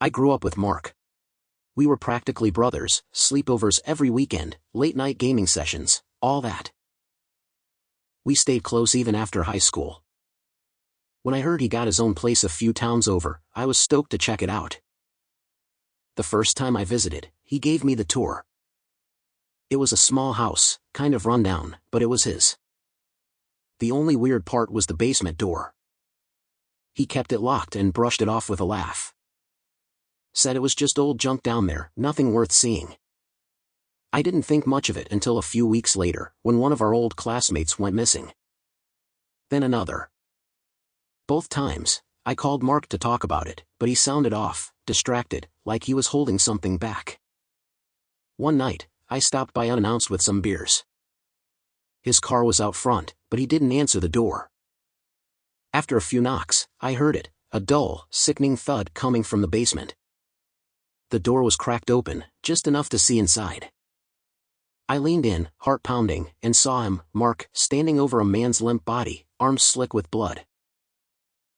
I grew up with Mark. We were practically brothers, sleepovers every weekend, late-night gaming sessions, all that. We stayed close even after high school. When I heard he got his own place a few towns over, I was stoked to check it out. The first time I visited, he gave me the tour. It was a small house, kind of run down, but it was his. The only weird part was the basement door. He kept it locked and brushed it off with a laugh. Said it was just old junk down there, nothing worth seeing. I didn't think much of it until a few weeks later, when one of our old classmates went missing. Then another. Both times, I called Mark to talk about it, but he sounded off, distracted, like he was holding something back. One night, I stopped by unannounced with some beers. His car was out front, but he didn't answer the door. After a few knocks, I heard it, a dull, sickening thud coming from the basement. The door was cracked open, just enough to see inside. I leaned in, heart pounding, and saw him, Mark, standing over a man's limp body, arms slick with blood.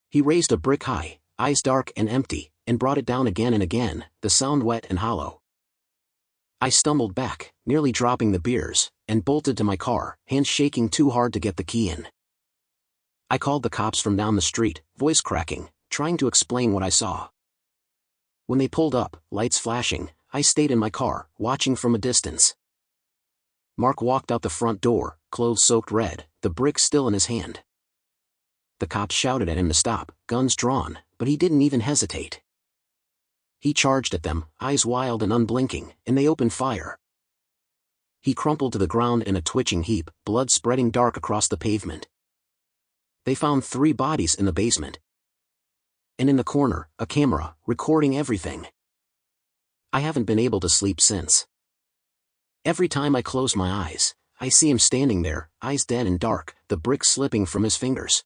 He raised a brick high, eyes dark and empty, and brought it down again and again, the sound wet and hollow. I stumbled back, nearly dropping the beers, and bolted to my car, hands shaking too hard to get the key in. I called the cops from down the street, voice cracking, trying to explain what I saw. When they pulled up, lights flashing, I stayed in my car, watching from a distance. Mark walked out the front door, clothes soaked red, the brick still in his hand. The cops shouted at him to stop, guns drawn, but he didn't even hesitate. He charged at them, eyes wild and unblinking, and they opened fire. He crumpled to the ground in a twitching heap, blood spreading dark across the pavement. They found 3 bodies in the basement. And in the corner, a camera, recording everything. I haven't been able to sleep since. Every time I close my eyes, I see him standing there, eyes dead and dark, the brick slipping from his fingers.